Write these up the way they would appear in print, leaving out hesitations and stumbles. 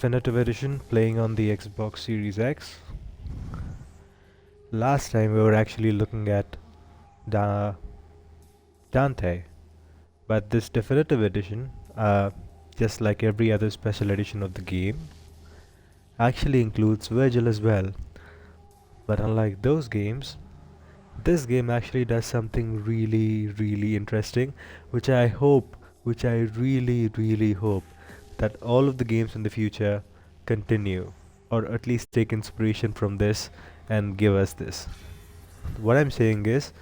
Definitive Edition playing on the Xbox Series X. Last time we were actually looking at da Dante, but this Definitive Edition, just like every other special edition of the game, actually includes Virgil as well. But unlike those games, this game actually does something really interesting, which I really hope that all of the games in the future continue, or at least take inspiration from this and give us this. What I'm saying is,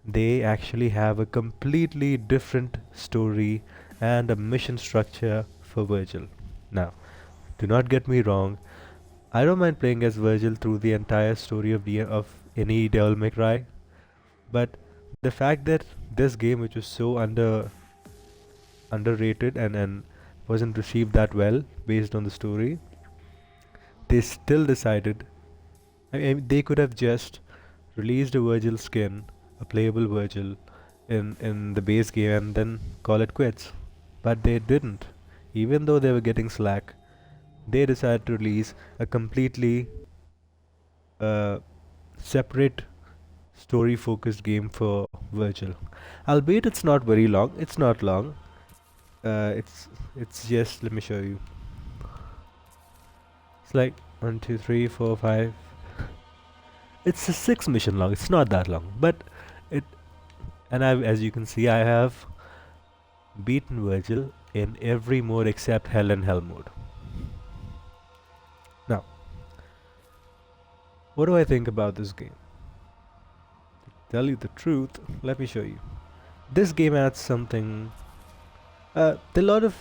they actually have a completely different story and a mission structure for Virgil. Now, do not get me wrong, I don't mind playing as Virgil through the entire story of any Devil May Cry, but the fact that this game, which was so underrated and wasn't received that well based on the story, they still decided. I mean, they could have just released a Virgil skin, a playable Virgil, in the base game and then call it quits. But they didn't. Even though they were getting slack, they decided to release a completely uh, separate story focused game for Virgil. Albeit it's not very long. It's not long. It's just, let me show you. It's like 1, 2, 3, 4, 5. It's a 6 mission long. It's not that long, but it. And as you can see, I have beaten Virgil in every mode except Hell and Hell mode. Now, what do I think about this game? To tell you the truth, let me show you. This game adds something. There are a lot of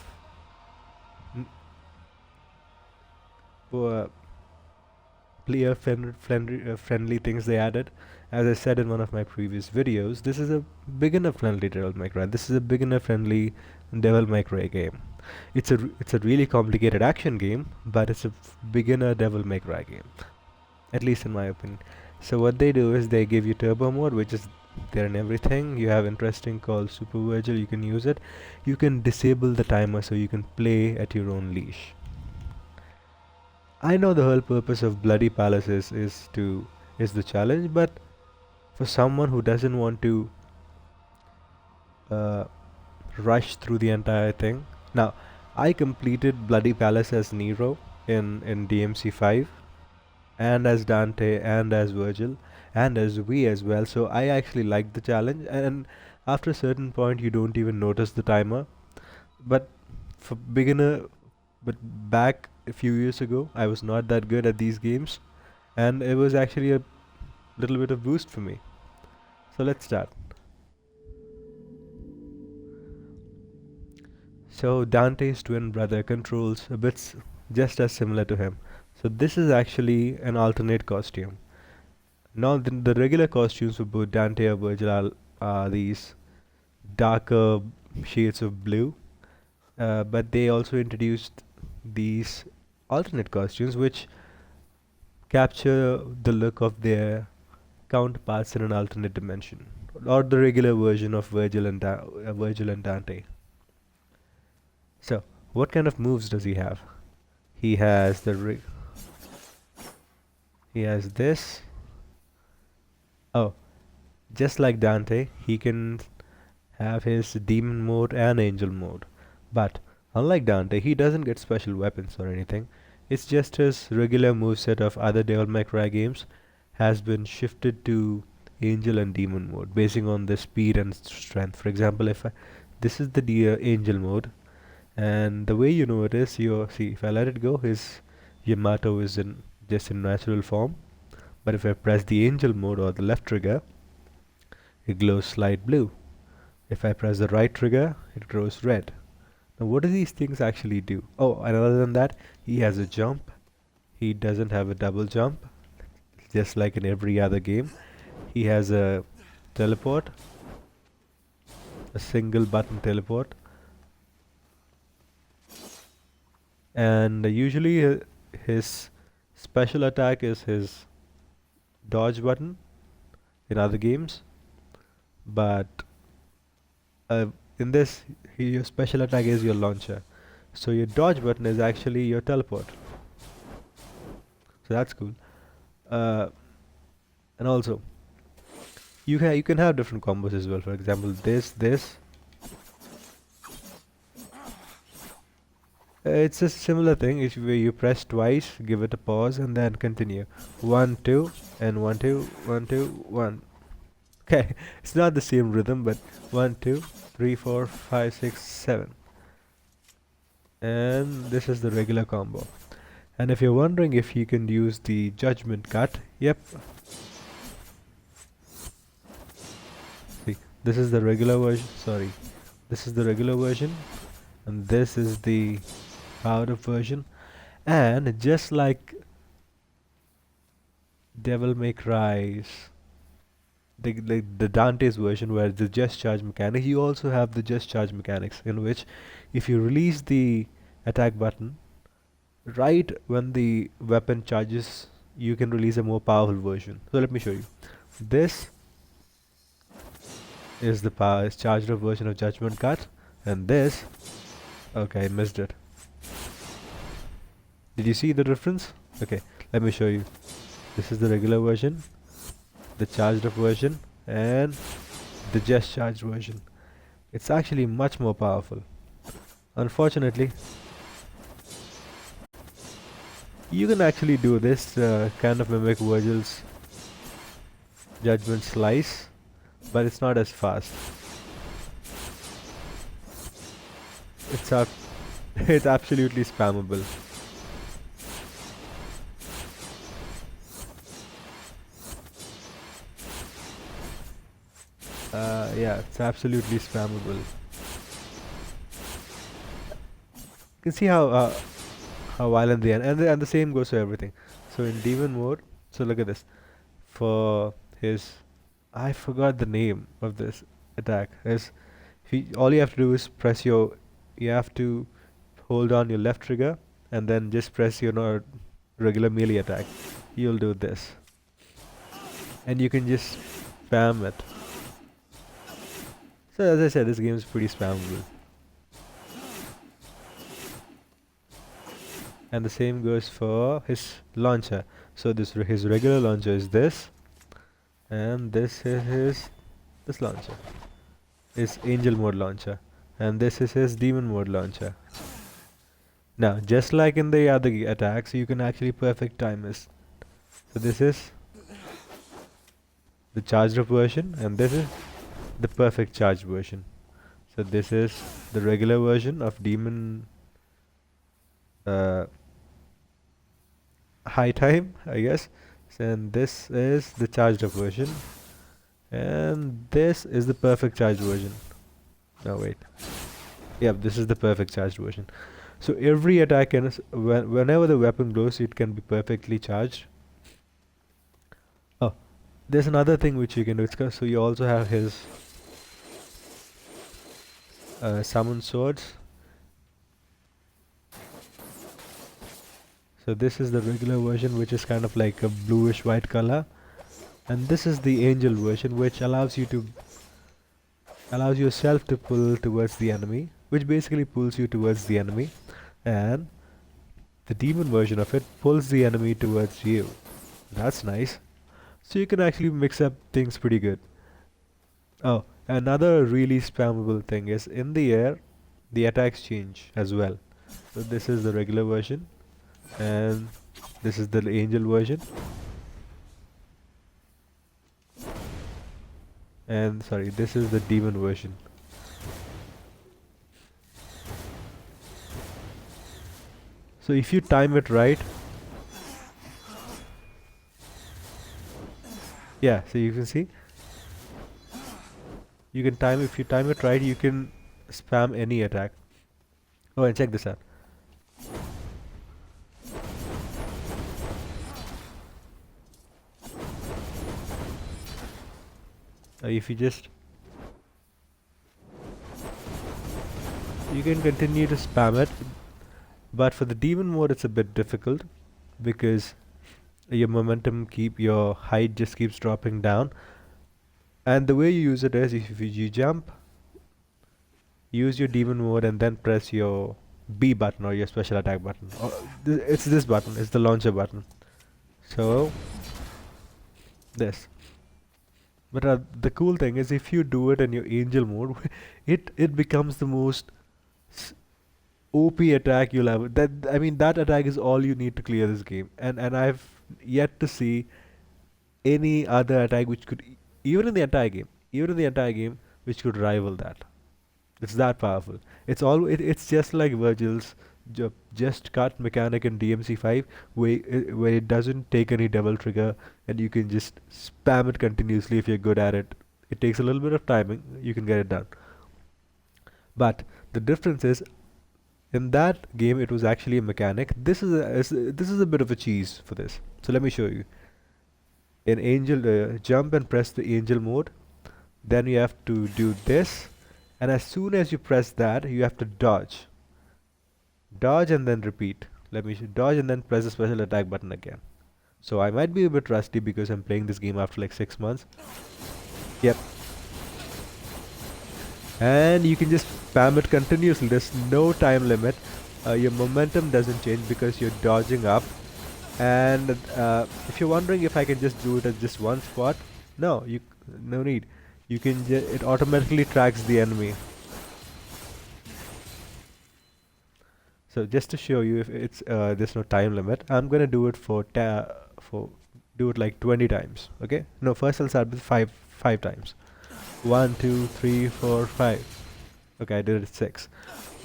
uh, player friendly things they added. As I said in one of my previous videos, this is a beginner friendly Devil May Cry. This is a beginner friendly Devil May Cry game. It's a really complicated action game, but it's a beginner Devil May Cry game, at least in my opinion. So what they do is they give you turbo mode, which is there in everything. You have interesting called Super Virgil. You can use it. You can disable the timer so you can play at your own leash. I know the whole purpose of Bloody Palaces is the challenge, but for someone who doesn't want to uh, rush through the entire thing. Now, I completed Bloody Palace as Nero in DMC 5, and as Dante, and as Virgil, and as V as well. So I actually liked the challenge, and after a certain point, you don't even notice the timer. But for beginner, but back a few years ago, I was not that good at these games, and it was actually a little bit of boost for me. So let's start. So Dante's twin brother controls a bit just as similar to him. So this is actually an alternate costume. Now the regular costumes for both Dante and Virgil are these darker shades of blue, but they also introduced these alternate costumes which capture the look of their counterparts in an alternate dimension, or the regular version of Virgil and Dante. So, what kind of moves does he have? He has he has this. Oh, just like Dante, he can have his demon mode and angel mode. But unlike Dante, he doesn't get special weapons or anything. It's just his regular moveset of other Devil May Cry games has been shifted to angel and demon mode, basing on the speed and strength. For example, this is the angel mode, and the way you know it is, you see, if I let it go, his Yamato is in just in natural form. But if I press the angel mode or the left trigger, it glows light blue. If I press the right trigger, it glows red. Now, what do these things actually do? Oh, and other than that, he has a jump. He doesn't have a double jump, just like in every other game. He has a teleport, a single button teleport, and usually his special attack is his dodge button in other games, but uh, in this, your special attack is your launcher. So your dodge button is actually your teleport. So that's cool. Uh, and also you can have different combos as well. For example, this. It's a similar thing. If you press twice, give it a pause, and then continue. 1 2 and 1 2 1 2 1. Okay, it's not the same rhythm, but 1 2 3 4 5 6 7. And this is the regular combo. And if you're wondering if you can use the judgment cut, yep. See, this is the regular version. Sorry, this is the regular version, and this is the powered up version. And just like Devil May Cry's the Dante's version where the just charge mechanic, you also have the just charge mechanics in which if you release the attack button right when the weapon charges, you can release a more powerful version. So let me show you. This is the power charged up version of Judgment Cut, and this, okay, I missed it. Did you see the difference? Okay, let me show you. This is the regular version, the charged up version, and the just charged version. It's actually much more powerful. Unfortunately, you can actually do this kind of mimic Virgil's Judgment Slice, but it's not as fast. It's it's absolutely spammable. Yeah, it's absolutely spammable. You can see how violent they are, and the same goes for everything. So in demon mode, so look at this. For his, I forgot the name of this attack. Is all you have to do is press you have to hold on your left trigger and then just press your regular melee attack. You'll do this, and you can just spam it. So as I said, this game is pretty spammable. And the same goes for his launcher. So his regular launcher is this, and this is this launcher. His angel mode launcher, and this is his demon mode launcher. Now, just like in the other attacks, you can actually perfect time this. So this is the charged up version, and this is the perfect charged version. So this is the regular version of demon high time, I guess. And this is the charged up version, and this is the perfect charged version. No, wait. Yep, this is the perfect charged version. So every attack whenever the weapon glows, it can be perfectly charged. Oh, there's another thing which you can discuss. So you also have his summon swords. So this is the regular version, which is kind of like a bluish white color, and this is the angel version, which allows yourself to pull towards the enemy, which basically pulls you towards the enemy, and the demon version of it pulls the enemy towards you. That's nice. So you can actually mix up things pretty good. Oh, another really spammable thing is in the air, the attacks change as well. So this is the regular version, and this is the angel version, and sorry, this is the demon version. So if you time it right, yeah, so you can see, you can time, if you time it right, you can spam any attack. Oh, and check this out. If you can continue to spam it, but for the demon mode it's a bit difficult because your height just keeps dropping down, and the way you use it is if you jump, use your demon mode and then press your B button or your special attack button. Or it's this button. It's the launcher button. So this. But the cool thing is, if you do it in your angel mode, it becomes the most OP attack you'll ever. That I mean, that attack is all you need to clear this game. And I've yet to see any other attack which could, even in the entire game, which could rival that. It's that powerful. It's just like Virgil's just cut mechanic in DMC5, where it doesn't take any double trigger, and you can just spam it continuously if you're good at it. It takes a little bit of timing, you can get it done. But the difference is, in that game it was actually a mechanic. This is a bit of a cheese for this. So let me show you. In Angel, jump and press the Angel mode. Then you have to do this, and as soon as you press that, you have to dodge. Dodge and then repeat. Let me dodge and then press the special attack button again. So I might be a bit rusty because I'm playing this game after like 6 months. Yep. And you can just spam it continuously. There's no time limit. Your momentum doesn't change because you're dodging up. And if you're wondering if I can just do it at just one spot, no need. You can it automatically tracks the enemy. So just to show you, if it's there's no time limit, I'm gonna do it do it like 20 times. Okay? No, first I'll start with five times. 1, 2, 3, 4, 5. Okay, I did it 6.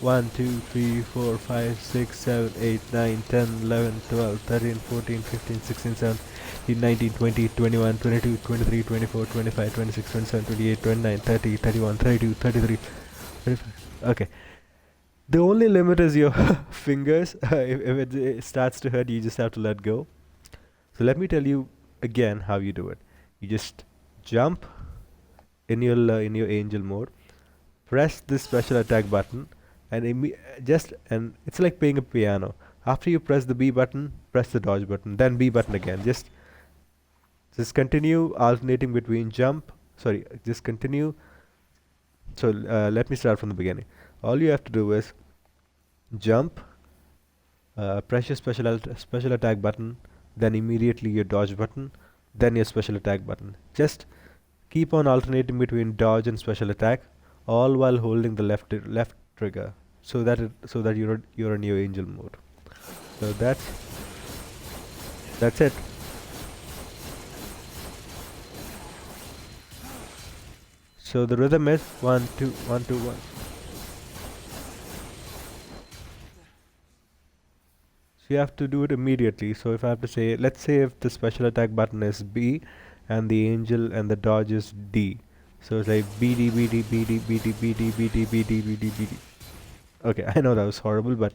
1, 2, 3, 4, 5, 6, 7, 8, 9, 10, 11, 12, 13, 14, 15, 16, 17, 19, 20, 21, 22, 23, 24, 25, 26, 27, 28, 29, 30, 31, 32, 33, 35. Okay. The only limit is your fingers. If it starts to hurt, you just have to let go. So let me tell you again how you do it. You just jump in your angel mode, press this special attack button, and it's like playing a piano. After you press the B button, press the dodge button, then B button again. Just continue alternating between jump. Sorry, just continue. So let me start from the beginning. All you have to do is jump, press your special attack button, then immediately your dodge button, then your special attack button. Just keep on alternating between dodge and special attack, all while holding the left trigger, so that you're in your angel mode. So that's it. So the rhythm is 1 2 1 2 1. So you have to do it immediately. So if I have to say, let's say if the special attack button is B and the angel and the dodge is D. So it's like BD BD BD BD BD BD BD BD BD. Okay, I know that was horrible, but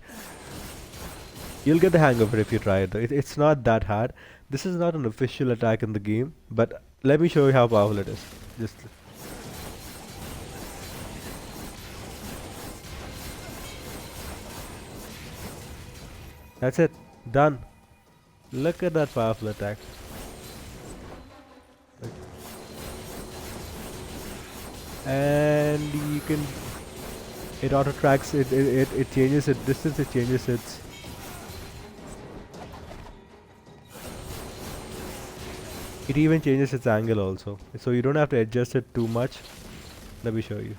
you'll get the hang of it if you try it. It's not that hard. This is not an official attack in the game, but let me show you how powerful it is. Just that's it. Done. Look at that powerful attack. And you can, it auto tracks it changes its distance, it changes its it even changes its angle also, so you don't have to adjust it too much. Let me show you.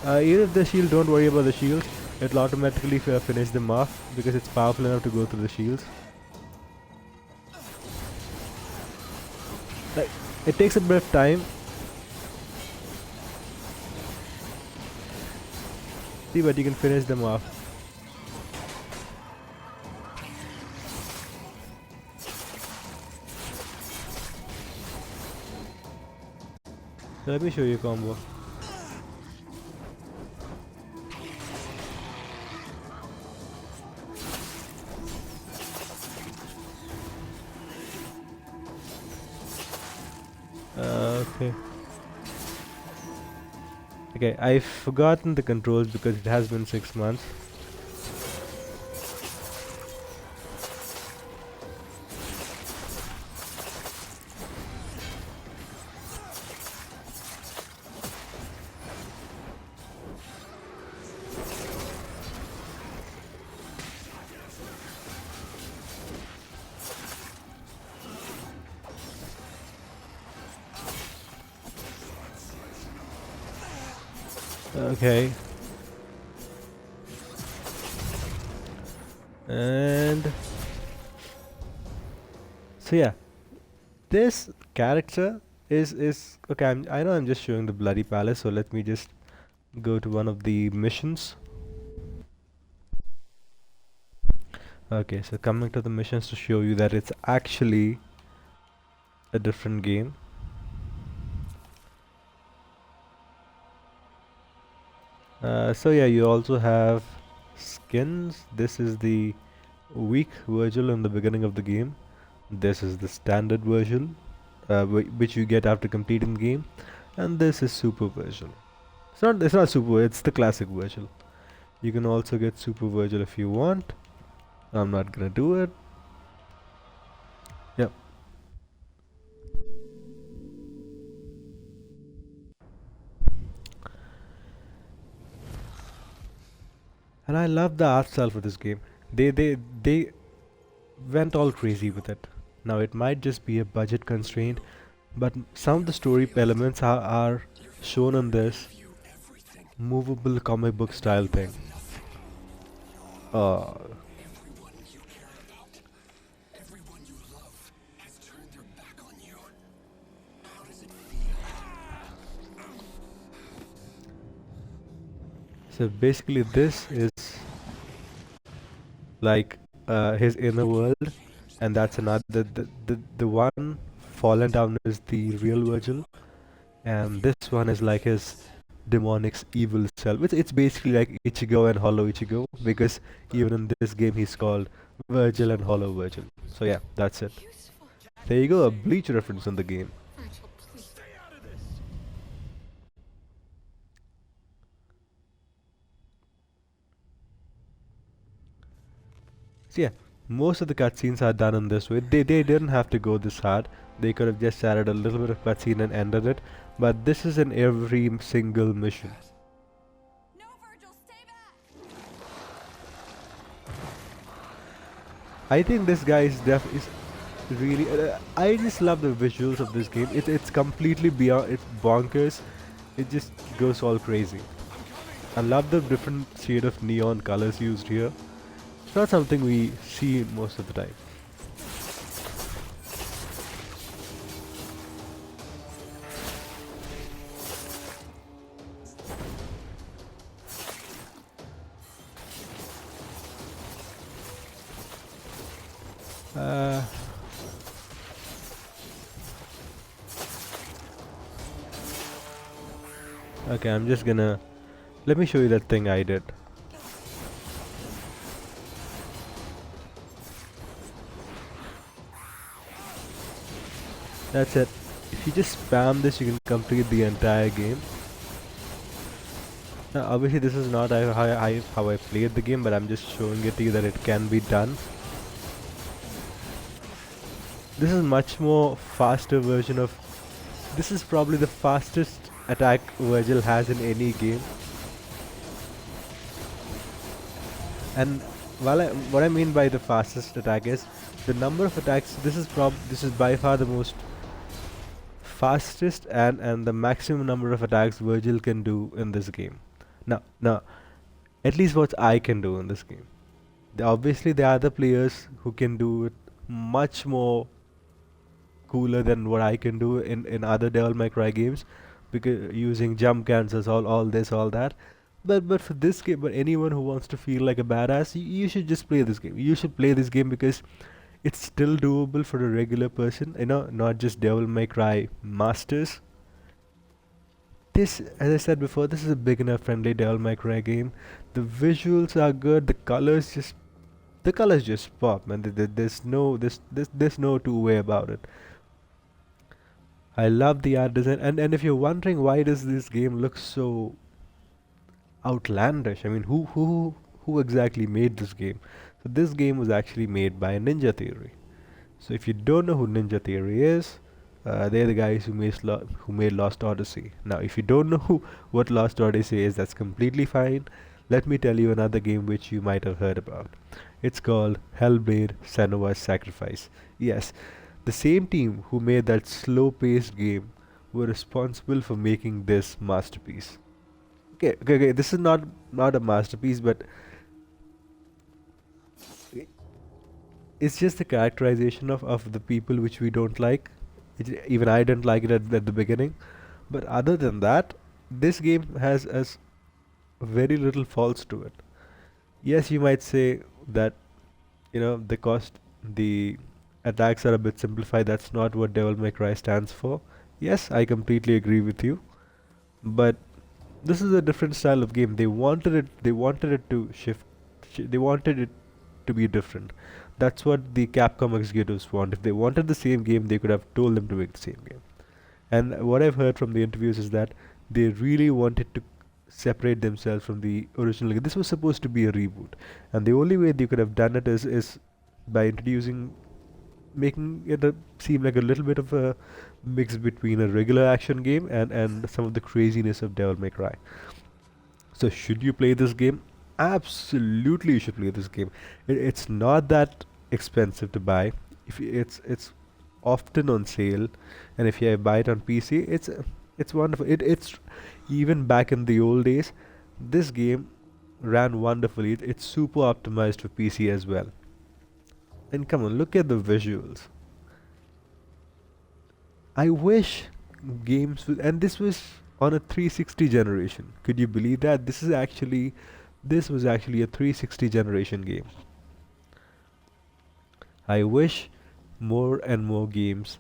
Even if the shield, don't worry about the shield, it'll automatically finish them off because it's powerful enough to go through the shields. Like, it takes a bit of time. See, but you can finish them off. So let me show you a combo. Okay. Okay, I've forgotten the controls because it has been 6 months. Okay. And so yeah, this character is okay. I know I'm just showing the bloody palace, so let me just go to one of the missions. Okay, so coming to the missions to show you that it's actually a different game. So yeah, you also have skins. This is the weak version in the beginning of the game. This is the standard version, which you get after completing the game, and this is super version. It's not super. It's the classic version. You can also get super version if you want. I'm not gonna do it. Yep. And I love the art style for this game. They went all crazy with it. Now it might just be a budget constraint, but some of the story elements are shown in this movable comic book style thing. Uh, so basically this is like his inner world, and that's another the one fallen down is the real Virgil, and this one is like his demonic evil self. It's basically like Ichigo and Hollow Ichigo, because even in this game he's called Virgil and Hollow Virgil. So yeah, that's it. There you go, a Bleach reference in the game. So yeah, most of the cutscenes are done in this way. They didn't have to go this hard. They could have just added a little bit of cutscene and ended it. But this is in every single mission. No, Virgil, stay back! I think this guy is really. I just love the visuals of this game. It's completely beyond. It's bonkers. It just goes all crazy. I love the different shade of neon colors used here. It's not something we see most of the time. Uh, okay, I'm just gonna. Let me show you that thing I did. That's it. If you just spam this, you can complete the entire game. Now, obviously, this is not how I played the game, but I'm just showing it to you that it can be done. This is much more faster version of. This is probably the fastest attack Virgil has in any game. And what I mean by the fastest attack is the number of attacks. This is by far the most fastest and the maximum number of attacks Virgil can do in this game. Now, at least what I can do in this game. Obviously, there are other players who can do it much more cooler than what I can do in other Devil May Cry games, because using jump cancels, all this, all that. But for this game, but anyone who wants to feel like a badass, you should just play this game. You should play this game because it's still doable for a regular person. Not just Devil May Cry masters. This, as I said before, this is a beginner-friendly Devil May Cry game. The visuals are good. The colors just pop, man. There's no two way about it. I love the art design, and if you're wondering why does this game look so outlandish, I mean, who exactly made this game? So this game was actually made by Ninja Theory. So if you don't know who Ninja Theory is, they're the guys who made Lost Odyssey. Now, if you don't know what Lost Odyssey is, that's completely fine. Let me tell you another game which you might have heard about. It's called Hellblade: Senua's Sacrifice. Yes, the same team who made that slow-paced game were responsible for making this masterpiece. Okay. This is not a masterpiece, but it's just the characterization of the people which we don't like. Even I didn't like it at the beginning. But other than that, this game has very little faults to it. Yes, you might say that the cost, the attacks are a bit simplified. That's not what Devil May Cry stands for. Yes, I completely agree with you. But this is a different style of game. They wanted it to shift. They wanted it to be different. That's what the Capcom executives want. If they wanted the same game, they could have told them to make the same game. And what I've heard from the interviews is that they really wanted to separate themselves from the original game. This was supposed to be a reboot, and the only way they could have done it is by making it seem like a little bit of a mix between a regular action game and some of the craziness of Devil May Cry. So should you play this game? Absolutely, you should play this game. It's not that expensive to buy. If it's often on sale, and if you buy it on PC, it's wonderful. It's even back in the old days, this game ran wonderfully. It's super optimized for PC as well. And come on, look at the visuals. I wish and this was on a 360 generation. Could you believe that? This was actually a 360 generation game. I wish more and more games,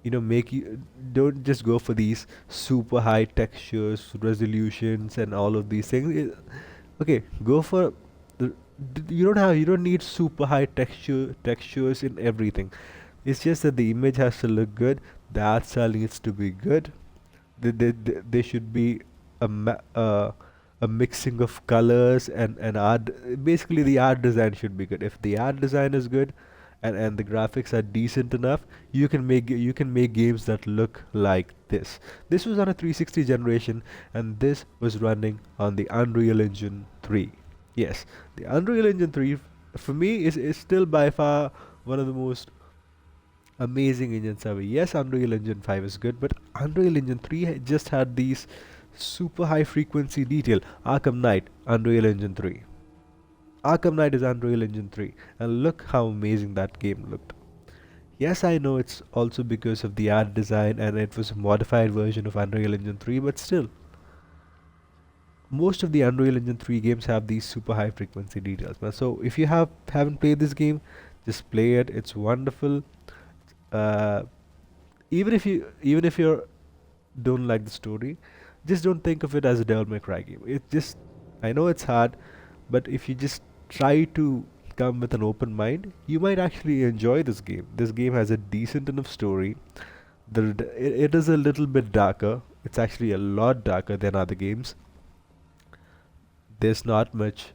make you don't just go for these super high textures, resolutions, and all of these things. Okay, go for the, you don't need super high textures in everything. It's just that the image has to look good, the art style needs to be good. They should be a mixing of colors and art. Basically, the art design should be good. If the art design is good, and the graphics are decent enough, you can make games that look like this. This was on a 360 generation, and this was running on the Unreal Engine 3. Yes, the Unreal Engine 3 for me is still by far one of the most amazing engines ever. Yes, Unreal Engine 5 is good, but Unreal Engine 3 just had these super high frequency detail. Arkham Knight, Unreal Engine 3. Arkham Knight is Unreal Engine 3, and look how amazing that game looked. Yes, I know it's also because of the art design and it was a modified version of Unreal Engine 3, but still, most of the Unreal Engine 3 games have these super high frequency details. So if you haven't played this game, just play it. It's wonderful. Uh, even if you don't like the story, just don't think of it as a Devil May Cry game. I know it's hard, but if you just try to come with an open mind, you might actually enjoy this game. This game has a decent enough story. It is a little bit darker. It's actually a lot darker than other games. There's not much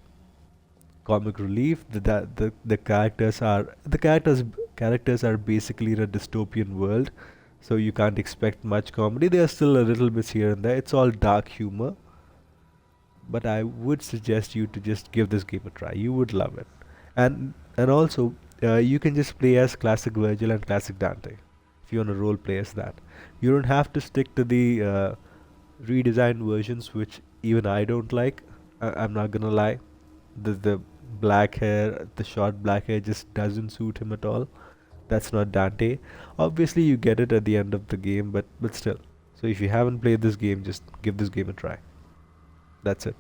comic relief. The characters are basically in a dystopian world, so you can't expect much comedy. There are still a little bits here and there. It's all dark humor, but I would suggest you to just give this game a try. You would love it, and also you can just play as classic Virgil and classic Dante if you want to role play as that. You don't have to stick to the redesigned versions, which even I don't like. I'm not gonna lie. The black hair, the short black hair just doesn't suit him at all. That's not Dante. Obviously, you get it at the end of the game, but still. So if you haven't played this game, just give this game a try. That's it.